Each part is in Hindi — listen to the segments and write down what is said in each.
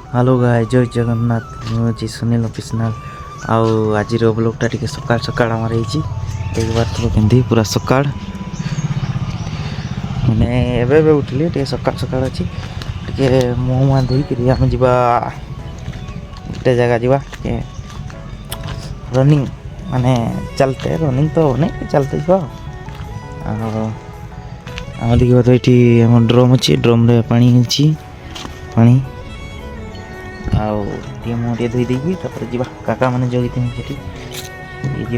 हेलो गाय जय जगन्नाथ मुझे सुनील ऑफिसनाल आज ब्लॉगटा टी सकाल सकाल आमर देख पार्थ केमती पूरा सकाल मैंने एवं उठिली टे सकाल सकाल अच्छी टे मुँह मुआ धोईकरी आम जा गोटे जगह जा रनिंग माने चलते रनिंग तो नहीं चलते जा आम देखा तो ये ड्रम अच्छी ड्रम रे पानी पानी आउ मुँह टे धोई देगी जी काका मैंने जगी थी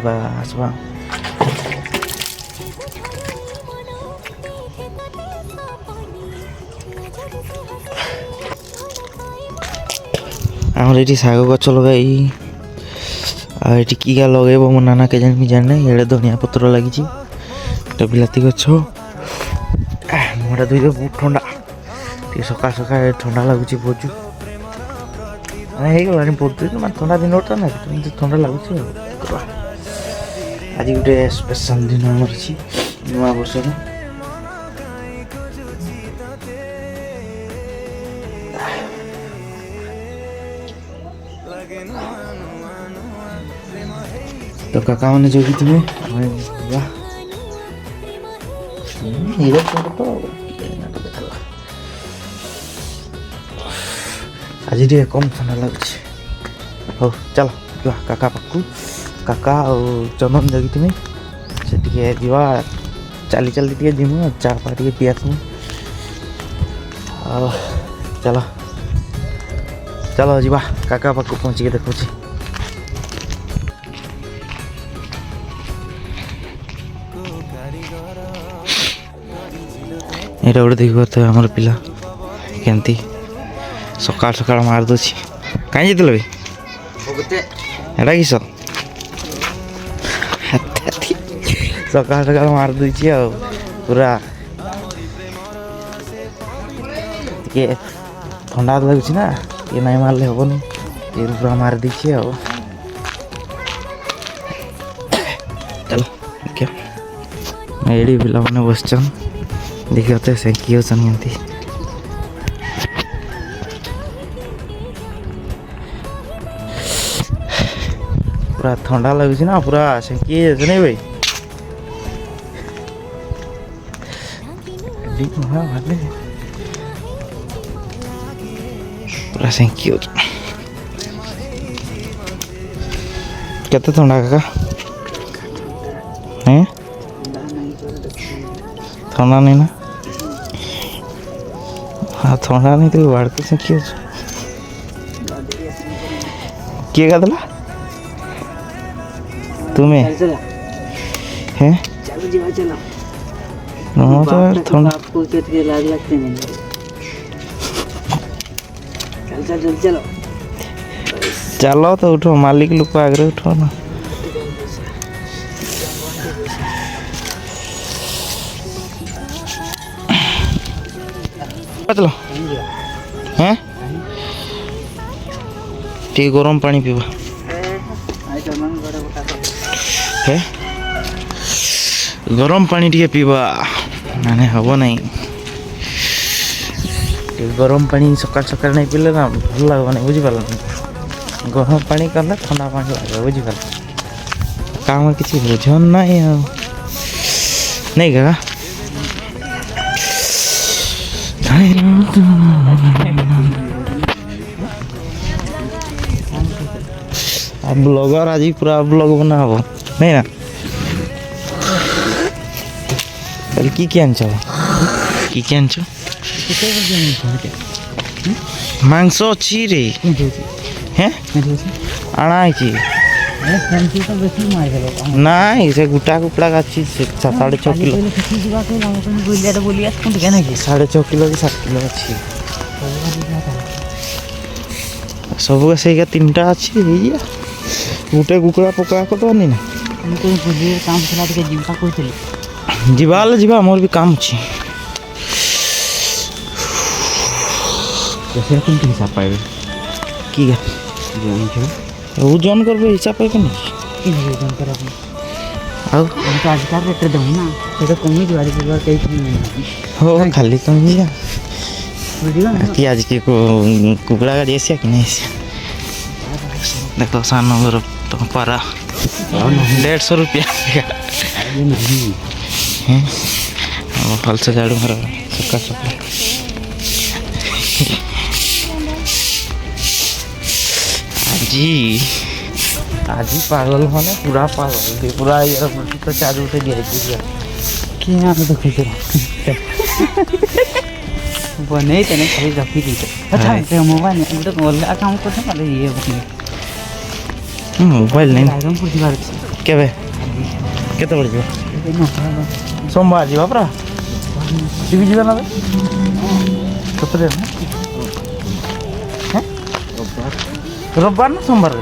आसवा आम ये शाग गच लगे कि लगे मो नाना के जानी जाने ये धनिया पत्र लगी बिलाती गच मुँहटा धोई दे बहुत ठंडा टे सका सका ठंडा लगुच बहुत हो बहुत ठंडा दिन ना ठंडा लगुच आज गोटे स्पेशल दिन आम अच्छी नुआ वर्ष तो काका मैंने जगी थे आज टे कम ठंडा लगुच हो चलो जा काका पाखु काका चंदन जगी थी से जा चली चली टे जीमु चा पा टे पी आसमु चलो चलो जा काका पाखु पहुँचिके देखुची यहाँ गोटे देख पारे आमर पिला केमती सकाल सकाल मार दूँ कहीं जाइल भाई किस सकाल सकाल मार दूची पूरा टे ठंडा लगुच ना ये नहीं मारले हेनी पूरा मार दीची चलो क्या ये पिला मैंने बसचन देखते से किए पूरा ठंडा लगुच ना पूरा से किए नहीं भाई पूरा से केते ठंडा काका हैं ठंडा नहीं ना हाँ ठंडा नहीं तो बाढ़ के किए किए का दिला तुम्हें हैं ठंडा चलो तो उठो मालिक लोग आगे उठो ना चलो हैं टी गरम पानी पीवा है गरम पानी टे पीवा माने हम नहीं गरम पानी सकाल सकाल नहीं पीले ना भल लगे नहीं बुझीपार गरम पानी कले ठंडा पानी लगे बुझीपार काम किसी बुझन ना नहीं काका ब्लॉगर आज पूरा ब्लॉग बना हम नहीं ना कि आनछ मांस अच्छी रे हैं आना नाई से गोटा कुकड़ा अच्छी 6.5 किलो 6.5 किलो कि 7 किलो अच्छी सब से 3टा अच्छी गोटे कुकड़ा पका तो नहीं ना जीवा मोर भी काम अच्छी हिसाब पाइबे कि ओजन करबे हिसाब पाइबे नहीं ओजन कर आजकल रेट देव ना कमी हो खाली कमी कि आज के कुकड़ा गाड़ी आसिया कि नहीं आसिया देख सान तो पारा 150 रुपया भलसे झाड़ू मार सका सका आज पागल माने पूरा पागल पूरा यार तो चार्ज उठे दिया कि यहाँ तो देखो बने तो नहीं खाली रखी दी अच्छा ते मोबाइल में तो अलग काम करते वाले ये बने मोबाइल नहीं आइटम पूरी बात केबे केते बड़ जो सोमवार जी बापरा टीवी जीवा ना सतरे हैं रविवार ना सोमवार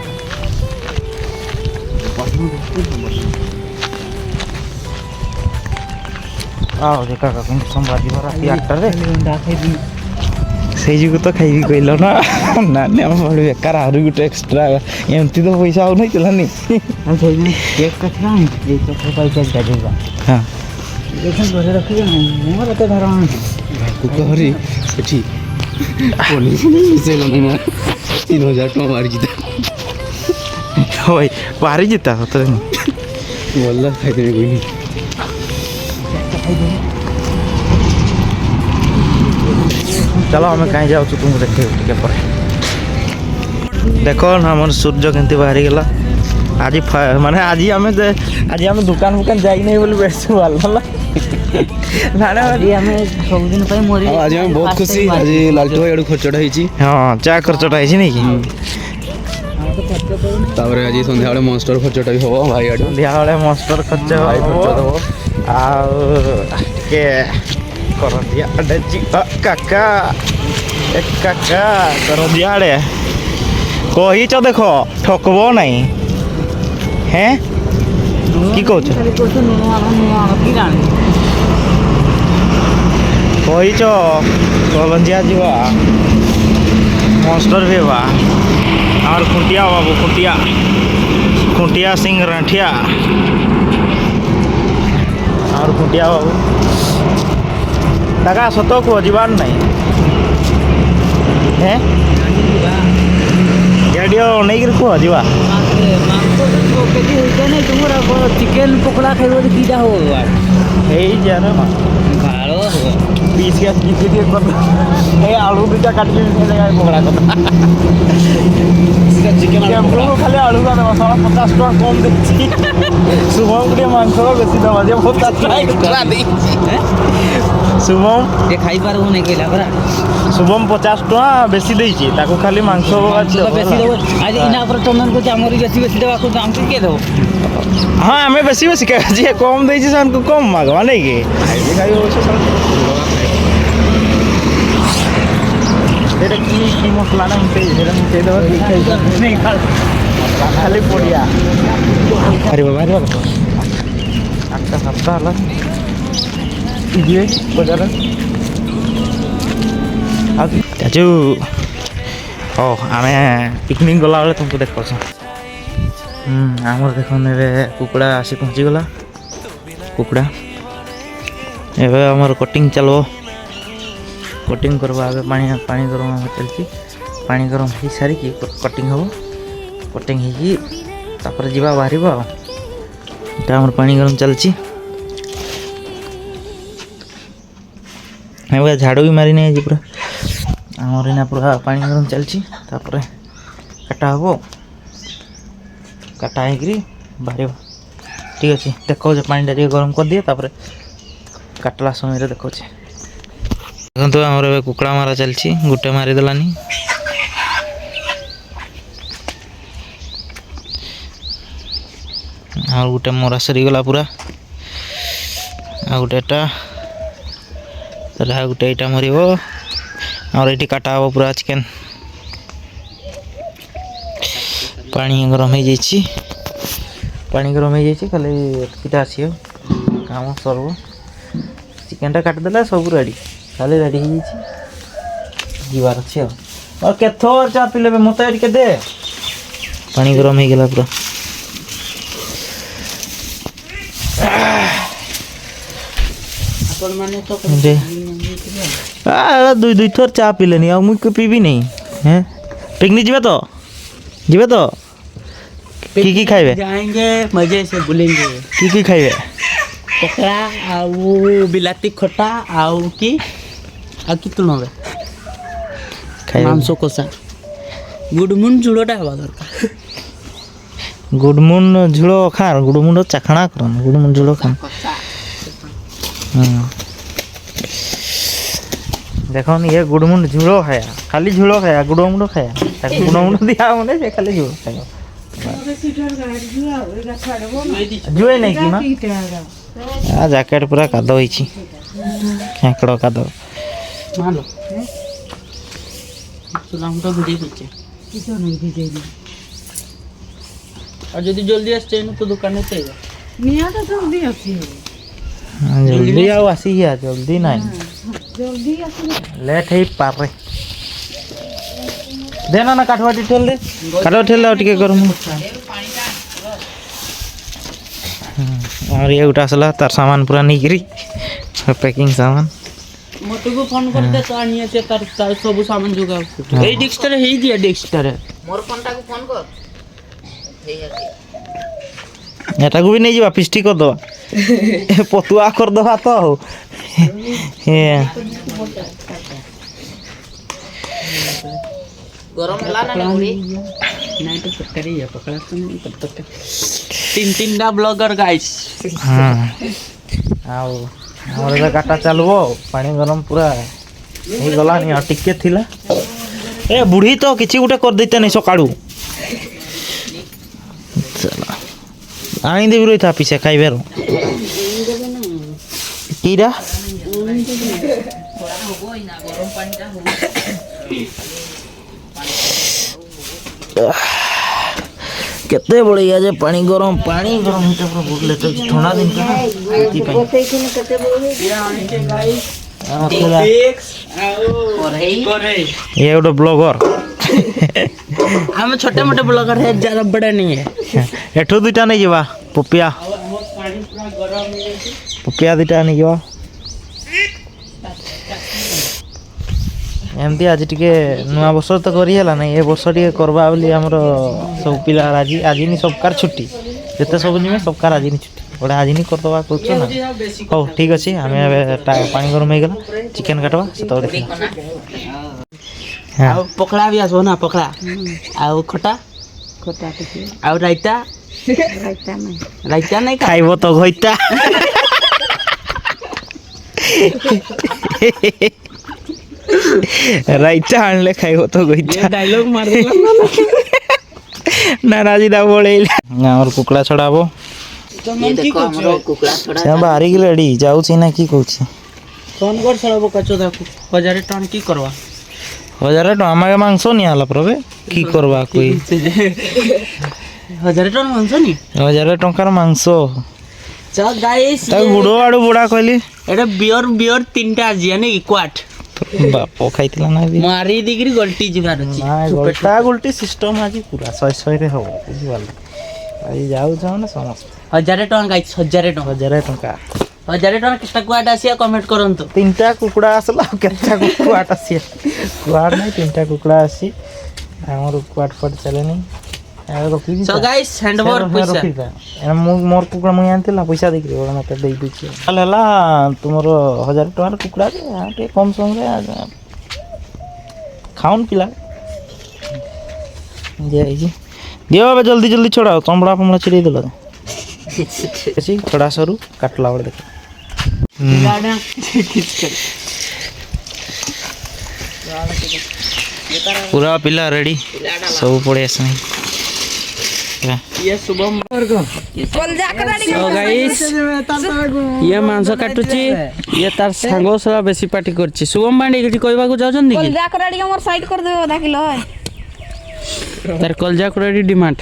आओ देखा का सोमवार जी रात 8 रे सेई जुगु तो खाइबी कइलो ना ना ने हम बड़ बेकार आरु गुटे एक्स्ट्रा एमती तो पैसा आउ नहीं चला नहीं हम सही में केक कटना है ये तो पैसा का देगा हां देखन घरे रखिए मोर तो धरा तू कहरी सेठी पुलिस नहीं से लना 3000 टका मार जीता होय पारी जीता तो वल्ला खाई दे कोई नहीं चलो हमें कहीं जाऊ तुमको देखे टिके पर देखो ना हमर सूर्य केंती बाहरी गेला आज माने आज हमें दुकान जाई नहीं बोली बेस वाला ना ना आज हमें सब दिन पे मोरी आज हम बहुत खुशी आज लालटू भाई खर्चटा होईची हां चा खर्चटा होईची नहीं कि तापर आज संध्या बेले मॉन्स्टर खर्चटा भी हो भाई आडू संध्या बेले मॉन्स्टर खर्च भाई खर्च दो आ के कर दिया अडची काका एक काका कर दिया रे कही च देखो ठकबो नहीं हैं की कहछ कही च कलंजिया जीवा मॉन्स्टर भी बा और खुंटिया बाबू खुंटिया सिंह राठिया और खुंटिया बाबू दादा सत को जीवार नहीं है गाड़ी नहीं कह जीवा चिकेन पकोड़ा खाइब दीटा हो पीस के आलू दुटा काट पकड़ा कथा खाली आलू का देवा 50 टका कम देखी शुभम के मांस बेसी दवा जे 50 टका एक्स्ट्रा दी शुभम ये खाई पार नहीं कहला बरा शुभम 50 टका बेसी देछि ताको खाली मांस बेसी देबो आज इना पर चंदन को हमरी बेसी देबा को दाम के देबो हां हमें बेसी कह जे कम देछि सन को कम मागवा नहीं के खाई हो छ तेरे की मसला ना मिटे दो नहीं खाली पड़िया अरे बाबा आठटा सातटा हला ये बाजार चाचू ओ आमे पिकनिक गला बेले तुमको देख पास आमर देख कुकुड़ा आसी पहुँची गला कुकुड़ा एवं आमर कटिंग चलो कटिंग करवा आगे पानी गरम चलती पानी गरम हो सारी कटिंग हम कटिंग होपर जावा बाहर आम पानी गरम चलती झाड़ू भी मारी नहीं पूरा आमर इना पूरा पानी गरम चलती काटा हम काटा हो बाहर ठीक अच्छे देखो पानी गरम कर दिए काटला समय देखो देखो आमर कुकड़ा मारा चलती गोटे मारिदेलानी और गोटे मरा सरीगला पूरा आ गोटेटा गोटे यहाँ मर और ये काटा हम पूरा चिकेन पानी गरम हो जाइए पानी गरम हो जाइए खाली सीटा आस काम सर्व चिकेनटा काटिदेला सब रेडी खाली रेडी हो जाबार अच्छे और केथर चा पिले मत के दे पानी गरम हो गला पूरा दुई दुई थर चा पिलेनी आ मुई पीबी नहीं हैं पिकनिक जीवे तो की खाइबे जाएंगे मजे से बुलेंगे की खाइबे पकड़ा आउ बिलाती खटा आउ की तुम खाइबे मांस कषा गुडमुन झुड़ोटा हवा दरकार गुडमुन झुड़ो खान गुडमुन चाखणा करन गुडमुन झुड़ो खान देखो ये गुडमुन झुड़ो खाया खाली झुड़ो खाया गुडमुन खाया गुडमुन दिया मने से खाली झुड़ो खाया जुए नहीं की मां आ जैकेट पूरा कादो होईची हेकड़ो कादो मालो सुलाम तो भिड़ी पचे और यदि जल्दी आसते न तो दुकान में चले निया तो जल्दी आसी जल्दी आओ आसी है जल्दी नहीं लेट है पारे देना ना काठवाटी ठेल दे काठवाटी ठेल टिके गरम और ये उठासला तार सामान पूरा निकरी पैकिंग सामान मोटू को फोन कर दे तो आनिए से तार सब सामान जुगाओ ए डिक्सटर है ही दिया डिक्सटर मोर फोनटा को फोन कर एटा को भी नहीं जीवा पिस्टी कर दवा पतुआ कर दवा तो गरम ला ना पूरी नहीं तो करी है पकड़ा तो नहीं तब तक तीन डा ब्लॉगर गाइस हां आओ और एटा काटा चलबो पानी गरम पूरा हे गला नहीं टिके थिला ए बुढ़ी तो किछि गुटे कर दैते नहीं सकाळू चला आनी देबी रही था पीछे खाइबे रो कीड़ा केते बढ़िया जे पानी गरम हिटा पर बुडले तो ठंडा दिन का इति पाई ये उडो ब्लॉगर हम छोटे मोटे ब्लॉगर है ज्यादा बड़ा नहीं है एठो दुटा नहीं जीवा पपिया दुटा नहीं जीवा एमती आज टिके नुआ वर्ष तो करी हला नहीं ए वर्ष टिके करबा बोली हमर सब पिला आज नहीं सबकार छुट्टी जते सब निमे सबकार आज नहीं छुट्टी ओडा आज नहीं करतबा कुछ ना हो ठीक अछि हमें पानी गरम हो गेला चिकन काटवा तो देखि आ पकड़ा भी आसो ना पकड़ा आ खटा आ रायता नहीं खाइबो तो घइता राइता आणले खाइबो तो घइता डायलॉग मार देला नानाजी दा बोलेला हमर कुकड़ा छडाबो तो मन की हमरो कुकड़ा छडा से बारी की रेडी जाऊ छी ना की कहू छी कोन कर छडाबो कचो दाकू 1000 टन की करवा 1000 टन हमारे मांस नहीं आला प्रभे की करवा कोई 1000 टन मांस नहीं 1000 टंकार मांस चल गाइस ता बुडो आडू बुडा कहली एटा बियर तीनटा आजिया नहीं क्वाट बापो खाइतिला ना भी मारी दिगरी गलती जिबार अछि ना गोल्टा गुल्टी सिस्टम आजी पूरा 100 रे हो बुझिवाल आई जाऊ जाऊ ना समस्त 1000 टन गाइस 1000 टन 1000 टंका 1000 टन केटा क्वाट आसिया कमेंट करंतो तीनटा कुकुड़ा आसला केटा कुकुड़ा आसी कुआड नहीं तीनटा कुकुड़ा आसी हमर कुआड पड चले नहीं सो गाइस हैंडओवर पैसा मोर कुकुड़ा मुई आनतिला पैसा देख रे मते देई दिछि हला तुमर 1000 टका कुकुड़ा दे आटे कम सम रे खाउन पिला जे जी दियो बे जल्दी जल्दी छोड़ाओ तंबड़ा पमड़ा छिड़ी देलो ऐसी थोड़ा सरू काटला और देख पूरा पिला रेडी सब पड़े असनी ये शुभम सो गाइस ये मांस काटुची ये तार सांगो सला बेसी पार्टी करची शुभम बांडी किछि कहबा को जाउछन दिकी कलजा कराडी हमर साइड कर देबो आधा किलो है तार कलजा कराडी डिमांड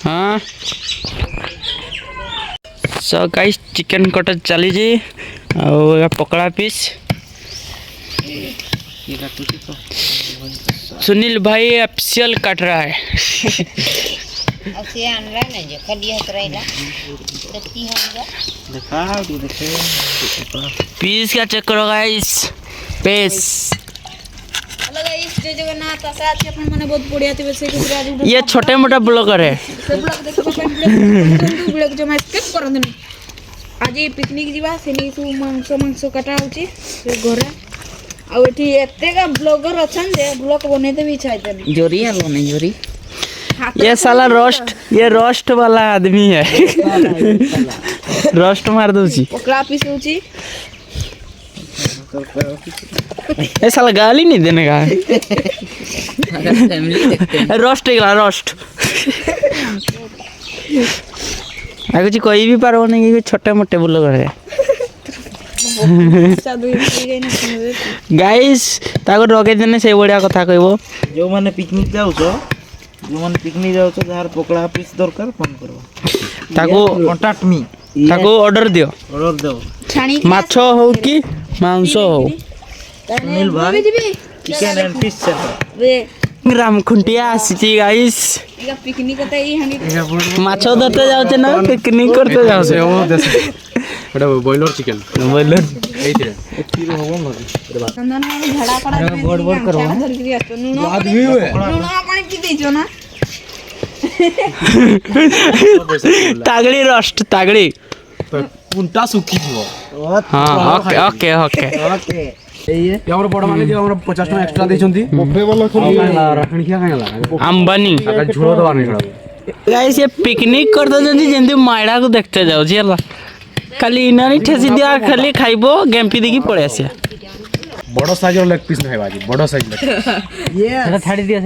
हां सो गाइस चिकन कटर चली जी और पकड़ा पीस सुनील भाई ऑफिशियल काट रहा है से आणला नाही जे खाली हात राहिला तर ती हंगा पीस का चेक करो गाइस पीस हेलो गाइस जय जगन्नाथ आशा আছে ଆପଣ ମାନେ ବହୁତ ବଢିଆ ଥିବେ ସେ କିଛି ଆଜି ये छोटे मोटा ब्लॉगर है ସେ ବ୍ଲଗ ଦେଖିବା ପାଇଁ ବ୍ଲଗ ଜମା ସ୍କିପ କରନ୍ତୁନି ଆଜି ପିକନିକ ଯିବା ସେନି ସବୁ ମାଂସ କାଟା ହଉଛି ସେ ଘରେ ଆଉ ଏଠି ଏତେକା ବ୍ଲଗର ଅଛନ୍ ଯେ ବ୍ଲଗ ବନେଇତେ ବି ଇଚ୍ଛା ହେଇତେନି जोरी आलो नहीं जोरी ये साला रोस्ट वाला आदमी है रोस्ट मार दूची ପକଳା ପିସ୍ ହଉଛି ये साला गाली नहीं देने का रोस्ट रोस्ट आगे जी कोई भी पारो नहीं कि छोटे मोटे ब्लॉगर है गाइस ताको रगे देने से बढ़िया कथा कहबो जो माने पिकनिक जाउछ जो माने पिकनिक जाउछ जहार पकड़ा पिस दरकार फोन करबो ताको कांटेक्ट मी ताको ऑर्डर दियो ऑर्डर देओ ଛାଣି माछ हो कि मांस हो सुनील भाई चिकन एंड फिश सेंटर वे राम खुंटिया आसी गाइस ಈಗ ಪಿಕ್ನಿಕ್ ಅಂತ ಈ ಹಂಡಿ माछ धरते जाउचे ना पिकनिक करते जाउचे এটা বয়লার চিকেন बोलर এইଥିରେ ଚନ୍ଦନ ମାନେ ଝାଡା ପଡା ବଡ ବଡ କରବ ଧରିକି ଆସିଛ ଲୁଣ ଲୁଣ ପାଣି ପି ଦେଇଛ ନା तागड़ी रोस्ट तागड़ी ପୁଣ୍ଟା ଶୁଖିଯିବ हाँ ओके ओके ओके ଆମର ବଡ ମାନେ ଯେ ଆମର 50 ଟଙ୍କା ଏକ୍ସଟ୍ରା ଦେଇଛନ୍ତି ବଫେ ବାଲା ଖୋଲି ରଖଣିଖିଆ ଖାଇଲା अंबानी ଝୋଳ ଦବା ନାହିଁ गाइस ये पिकनिक करते जंदी जेंदी माइडा को देखते जाउ छिला खाली इनानी ठेसी दिया खाली खाइबो गेम्पी देकी पळे आसिया ବଡ ସାଇଜର ଲେଗ ପିସ୍ ଖାଇବା ଆଜି ବଡ ସାଇଜ ये छाड़ी दिया